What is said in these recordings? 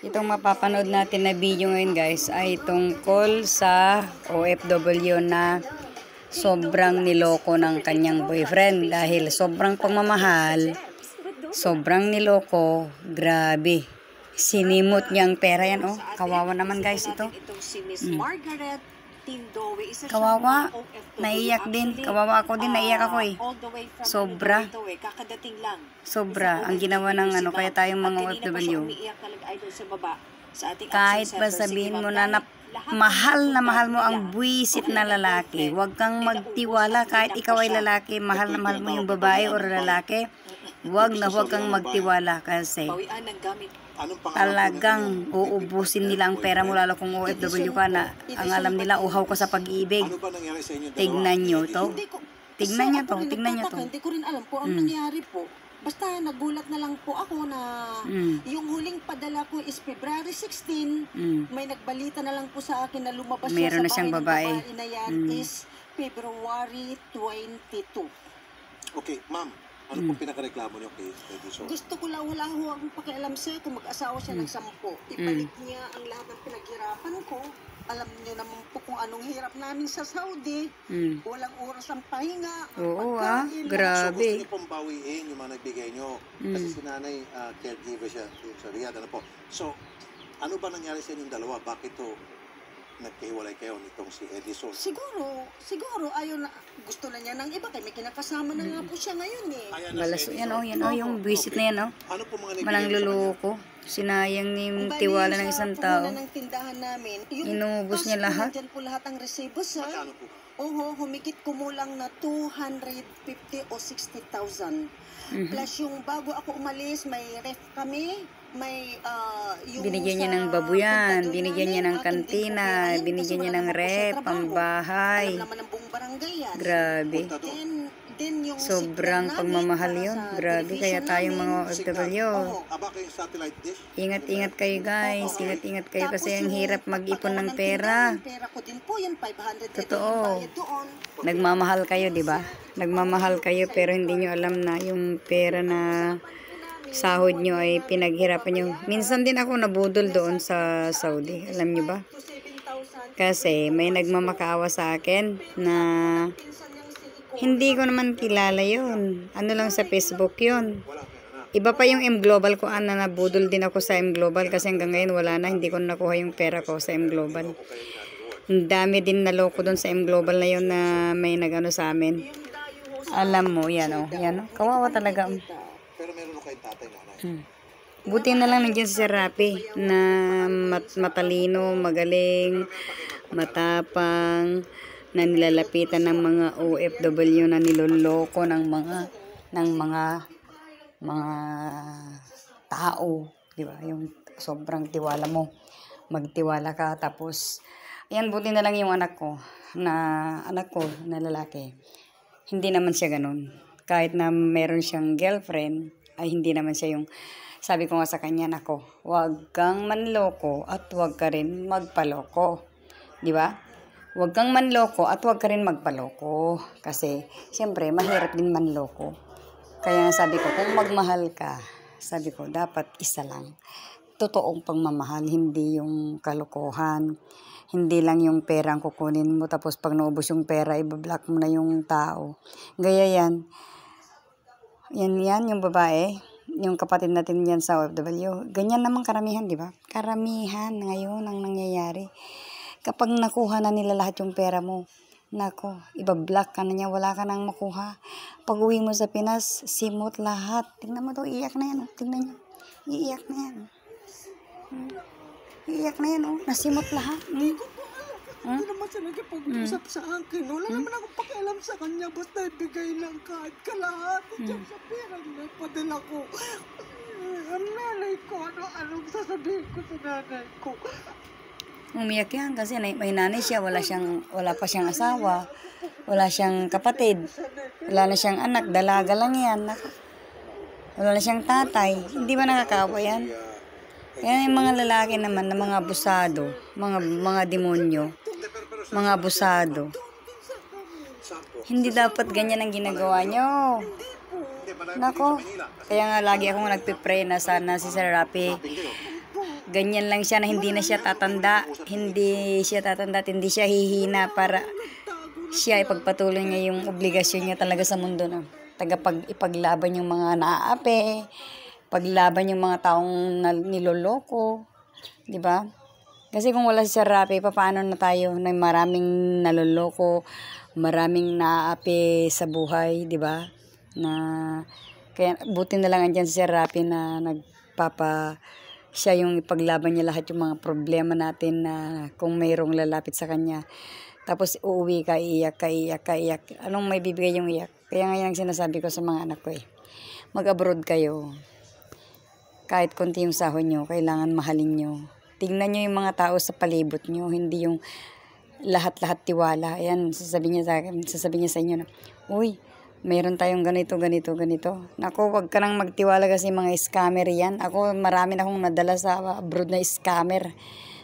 Itong mapapanood natin na video ngayon guys ay tungkol sa OFW na sobrang niloko ng kanyang boyfriend dahil sobrang pagmamahal, sobrang niloko, grabe. Sinimot niya ang pera yan, oh. Kawawa naman guys ito. Kawawa, naiyak din. Kawawa ako din, naiyak ako eh. Sobra. Sobra ang ginawa ng ano, kaya tayong mga OFW. Kahit ba sabihin mo na mahal mo ang buwisit na lalaki, huwag kang magtiwala kahit ikaw ay lalaki, mahal na mahal mo yung babae o lalaki, huwag kang magtiwala kasi talagang uubusin nila ang pera mo lalo kung OFW ka na ang alam nila uhaw ka sa pag-ibig. Tignan nyo to. Tignan nyo to. Hindi ko rin alam po ang nangyari po. Basta nagulat na lang po ako na yung huling padala ko is February 16. May nagbalita na lang po sa akin na lumabas siya sa siyang babae na yan is February 22. Okay, ma'am. Ano pong pinakareklamo niyo kay Edison? Gusto ko lang, wala ho akong pakialam sir kung mag-asawa siya ng 10. Ibalik niya ang lahat ng pinaghirapan ko. Alam niyo naman po kung anong hirap namin sa Saudi. Walang oras ang pahinga. Oo So grabe. gusto niyo pong bawiin yung mga nagbigay niyo. Kasi si nanay caregiver siya sa Riyadh. Ano po? So, ano ba nangyari sa inyong dalawa? Bakit to nagkahiwalay kayo nitong si Edison? Siguro ayaw na, gusto na niya ng iba kaya may kinakasama na nga po siya ngayon eh. Balas yan yung visit na yan Ano po mga malang luloko. Sinayang ni tiwala ng isang tao. Ng tindahan namin, inubos niya lahat. Diyan po lahat ang resibo sir. Magkano po? Humigit kumulang na 250 o 60,000. Plus yung bago ako umalis, may ref kami, may yung binigyan niya ng babuyan, binigyan niya ng kantina, binigyan niya ng ref, pambahay. Alam naman ng buong barangay yan. Grabe. Then yung Sobrang pagmamahal yun. Grabe, kaya tayong mga OFW. Ingat-ingat kayo guys. Ingat-ingat kayo kasi ang hirap mag-ipon ng pera. Pera ko din po yan, 500. Totoo. Nagmamahal kayo, di ba? Nagmamahal kayo pero hindi nyo alam na yung pera na sahod nyo ay pinaghirapan nyo. Minsan din ako nabudol doon sa Saudi. Alam nyo ba? Kasi may nagmamakaawa sa akin na hindi ko naman kilala yun. Ano lang sa Facebook yun. Iba pa yung M Global ko. Nabudol din ako sa M Global kasi hanggang ngayon wala na. Hindi ko nakuha yung pera ko sa M Global. Ang dami din naloko doon sa M Global na yun na may nagano sa amin. Alam mo, yan o. Kawawa talaga. Pero meron kayong tatay nanay. Buti na lang nandiyan si Sir Rapi na matalino, magaling, matapang, na nilalapitan ng mga OFW na niloloko ng mga tao, di ba? Yung sobrang tiwala mo. Magtiwala ka tapos ayan, buti na lang yung anak ko na lalaki. Hindi naman siya ganun. Kahit na meron siyang girlfriend, ay hindi naman siya yung sabi ko nga sa kanya, nako, huwag kang manloko at huwag ka rin magpaloko. Di ba? Huwag kang manloko at huwag ka rin magpaloko. Kasi, siyempre, mahirap din manloko. Kaya nga sabi ko, kung magmahal ka, sabi ko, dapat isa lang. Totoong pagmamahal, hindi yung kalokohan. Hindi lang yung pera ang kukunin mo, tapos pag naubos yung pera, ibablock mo na yung tao. Gaya yan. Yan, yung babae. Yung kapatid natin yan sa OFW. Ganyan naman karamihan, di ba? Karamihan ngayon ang nangyayari. Kapag nakuha na nila lahat yung pera mo, nako, ibablock ka na niya, wala ka nang makuha. Pag uwi mo sa Pinas, simot lahat. Tingnan mo to, iiyak na yan. Tingnan nyo, iiyak na yan. Iiyak na yan, nasimot lahat. Hindi naman siya nagpag-usap sa akin. Wala naman akong pakialam sa kanya. Basta ibigay lang kahit kalahati dyan sa pera na padala ko. Ang nanay ko, anong sasabihin ko sa nanay ko? Umiyak yan kasi may nanay siya, wala pa siyang asawa, wala siyang kapatid, wala na siyang anak, dalaga lang yan. Wala na siyang tatay. Hindi ba nakakaawa yan? Yan yung mga lalaki naman na mga abusado, mga demonyo, mga abusado. Hindi dapat ganyan ang ginagawa nyo. Nako, kaya nga lagi akong nagpipray na sana si Sir Rapi ganyan lang siya na hindi na siya tatanda. Hindi siya tatanda at hindi siya hihina para siya ipagpatuloy niya yung obligasyon niya talaga sa mundo na ipaglaban yung mga naaapi, paglaban yung mga taong niloloko, di ba? Kasi kung wala si Sir Rafi, paano na tayo na maraming naloloko, maraming naaapi sa buhay, di ba? Na kaya buti na lang andyan si Sir Rafi na siya yung ipaglaban niya lahat yung mga problema natin na kung mayroong lalapit sa kanya. Tapos uuwi ka, iyak. Anong may bibigay yung iyak? Kaya ngayon ang sinasabi ko sa mga anak ko mag-abroad kayo. Kahit konti yung sahod nyo, kailangan mahalin nyo. Tingnan nyo yung mga tao sa palibot nyo, hindi yung lahat-lahat tiwala. Ayan, sasabihin niya sa inyo na, uy, mayroon tayong ganito. Naku, wag ka nang magtiwala kasi mga scammer yan. Ako, marami na akong nadala sa abroad na scammer.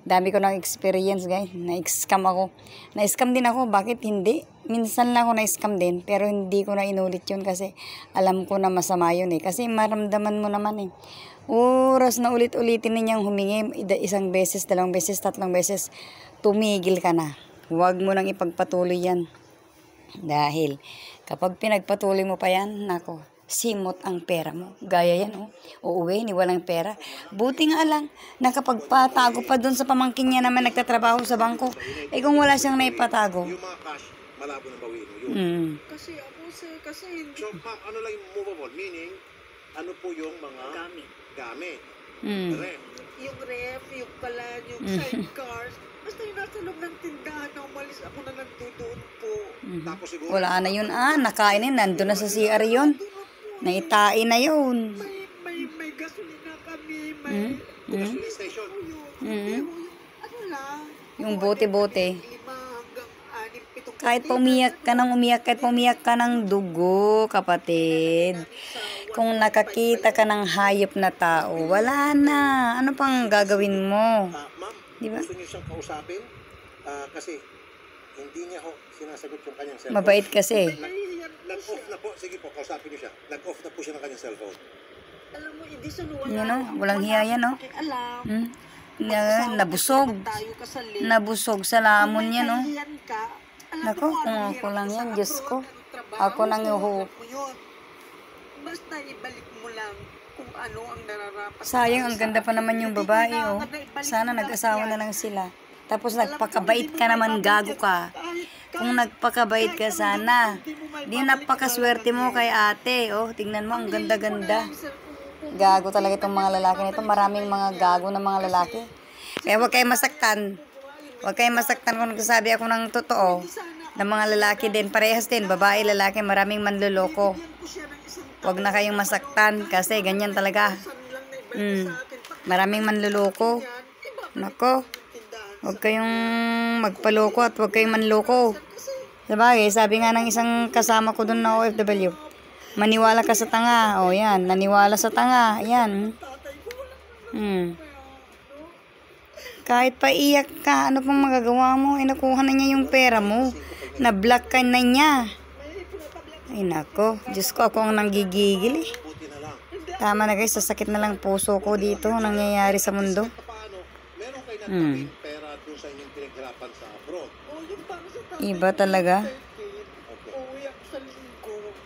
Dami ko ng experience, guys. Na-scam ako. Na-scam din ako. Bakit hindi? Minsan lang ako na-scam din. Pero hindi ko na inulit yun kasi alam ko na masama yun Kasi maramdaman mo naman Oras na ulit-ulitin ninyang humingi. Isang beses, 2 beses, 3 beses. Tumigil ka na. Huwag mo nang ipagpatuloy yan. Dahil kapag pinagpatuloy mo pa yan, nako, simot ang pera mo. Gaya yan, uuwi, ni walang pera. Buti nga lang, nakapagpatago pa dun sa pamangkin niya naman nagtatrabaho sa bangko. Kung wala siyang naipatago. Yung mga cash, malabo na bawiin mo yun. Kasi ako, sir, kasi hindi. So, ma'am, ano lang yung movable? Meaning, ano po yung mga gamit? Ref. Yung ref, yung kalan, yung sidecars. Basta yung nasa loob ng tindahan na umalis ako na nagtudoon po. Tapos siguro, Wala na yun, nakain nandun na sa CR yun. Naitain na yun. May gasolina kami, may gasoline station. ano lang. Yung bote-bote. 5 hanggang 6, 7. Kahit pumiyak ka ng dugo, kapatid. Kung nakakita ka ng hayop na tao, wala na. Ano pang gagawin mo? Ma'am, diba? gusto niyo siyang kausapin? Kasi hindi niya sinasagot yung kanyang cellphone. Mabait kasi. Nag-off na po. Sige po, kausapin niyo siya. Nag-off na po siya ng kanyang cellphone. Alam mo, hindi sa wala. Walang hiya yan, Alam. Nabusog. Nabusog sa lamon yan, ka. Nako, kung ako lang yan, Diyos ko. Ako nang Basta ibalik mo lang kung ano ang nararapat. Sayang, ang ganda pa naman yung babae, Sana nag-asawa na lang sila. Tapos nagpakabait ka naman, gago ka. Kung nagpakabait ka sana. Di napakaswerte mo kay ate, Tingnan mo, ang ganda-ganda. Gago talaga itong mga lalaki nito. Maraming mga gago na mga lalaki. Kaya huwag kayong masaktan. Huwag kayong masaktan kung nagsasabi ako ng totoo. Na mga lalaki din, parehas din. Babae, lalaki, maraming manluloko. Huwag na kayong masaktan kasi ganyan talaga. Maraming manluloko. Nako. Huwag kayong magpaloko at huwag kayong manloko. Sabagay, sabi nga ng isang kasama ko doon na OFW, maniwala ka sa tanga. Yan. Naniwala sa tanga. Yan. Kahit pa iyak ka, ano pang magagawa mo? Nakuha na niya yung pera mo. Na-block ka na niya. Ay nako, Diyos ko, ako ang nanggigigil Tama na guys, sasakit na lang puso ko dito nangyayari sa mundo. Meron kayo nagtabing pera doon sa inyong pinaghirapan sa abroad. Iba talaga.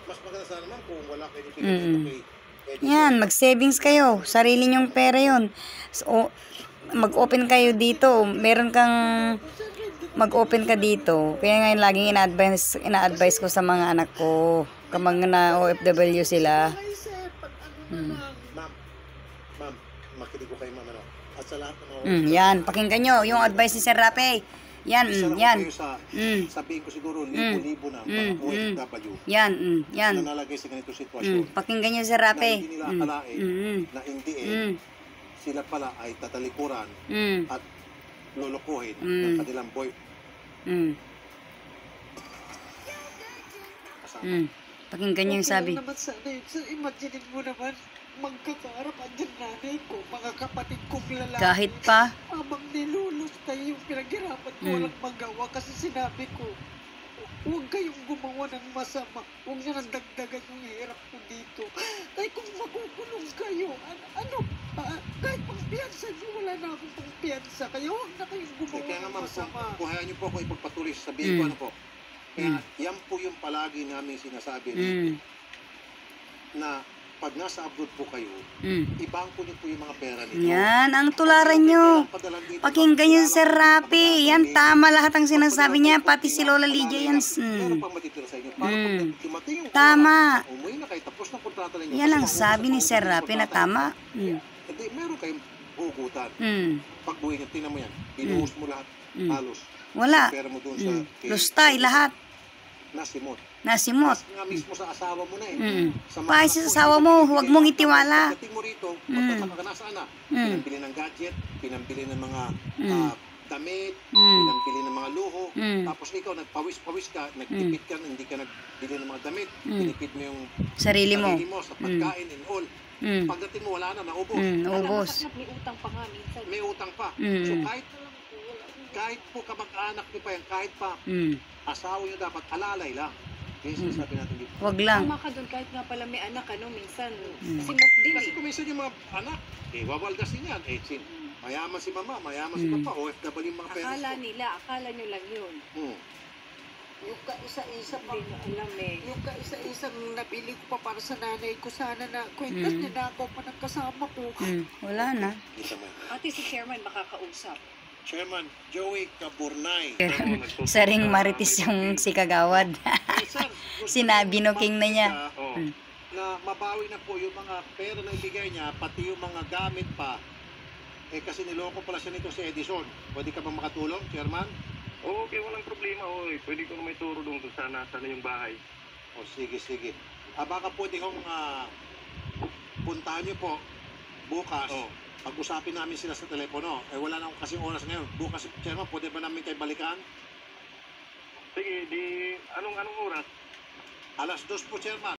Mas maganda sana naman kung wala kayo pinag-hirap. Yan, mag-savings kayo. Sarili nyong pera yun. So, mag-open kayo dito. Meron kang mag-open ka dito. Kaya ngayon laging ina-advise ko sa mga anak ko. Kapag na OFW sila. Ma'am, makinig ko kay ma'am At sa lahat yan, pakinggan nyo. Yung advice ni Sir Rafi. Yan, yan. Sabihin ko siguro, libo-libo na mga OFW. Yan. Na nalagay sa ganito sitwasyon. Pakinggan nyo Sir Rafi. Na hindi nila akalain na hindi sila pala ay tatalikuran at lulukuhin ng kanilang boy. Pakinggan niyo yung sabi. Naman sana yun. So, imagine mo naman, magkakaharap andyan nanay ko, mga kapatid kong lalaki. Kahit pa. Habang nilulos kayo yung pinaghirapan ko, walang magawa. Kasi sinabi ko, huwag kayong gumawa ng masama. Huwag nyo nang dagdagan yung hirap ko dito. Kaya kung makukulong kayo, ano Kahit pang piyansa nyo, wala na akong pang piyansa. Kaya huwag na kayong gumawa Kaya nga ng ma'am, masama. kung hayaan niyo po ako ipagpatuloy, sabihin ko ano po. Kaya yan po yung palagi namin sinasabi na pag nasa abroad po kayo, ibangko niyo po yung mga pera ninyo. Yan ang tularan nyo. Pakinggan nyo si Sir Rapi. Yan, tama lahat ang sinasabi niya. Pati si Lola Lydia yan. Meron pang matitira sa inyo. Para pag dumating yung Tama. oras, umuwi na kayo, tapos na kontrata ninyo. Yan ang Kasi sabi ni maubos Sir ang Rapi na kontrata tama. ninyo. Hindi, meron kayong hugutan. Pag buhay niyo, tingnan mo yan. Binuhos mo lahat. Halos. Wala. Pera mo doon sa... Lustay, lahat. Nasimot. Nasimot. Nga mismo sa asawa mo na eh. Sa mga Pahay anak sa mo, asawa hindi mo, ka huwag binibigay. mong itiwala. Pagdating mo rito, magtataka ka nasaan na. Pinambili ng gadget, pinambili ng mga damit, pinambili ng mga luho. Tapos ikaw, nagpawis-pawis ka, nagtipid ka, hindi ka nagbili ng mga damit. Pinipid mo yung Sarili mo. sa pagkain and all. Pagdating mo, wala na, naubos. Ubos. May utang pa nga minsan. May utang pa. So kahit po kamag-anak niyo pa yan, kahit pa asawa niyo dapat alalay lang. Yan sinasabi natin dito. Wag lang. Tama ka doon kahit nga pala may anak, minsan simot din Kasi kung minsan yung mga anak, wawaldasin yan. Mayaman si mama, mayaman si papa, OFW yung mga parents ko. Akala nyo lang yun. Yung kaisa-isa pa, Hindi nyo alam eh. yung kaisa-isang nabili ko pa para sa nanay ko, sana na kwentas niya na ako pa nagkasama ko. Wala na. Kita mo. Ate si chairman makakausap. Chairman Joey Caburnay. Isa ring maritis yung si Kagawad. Minsan, gusto Sinabi no king na niya. Na mabawi na po yung mga pera na ibigay niya, pati yung mga gamit pa. Kasi niloko pala siya nito si Edison. Pwede ka bang makatulong, Chairman? Okay, walang problema. Pwede ko na may turo doon kung sana yung bahay. Sige. Baka pwede kong puntahan niyo po bukas. Pag-usapin namin sila sa telepono. Wala na akong kasing oras ngayon. Bukas, Chairman, pwede ba namin kayo balikan? Sige, anong oras? 2:00 po, Chairman.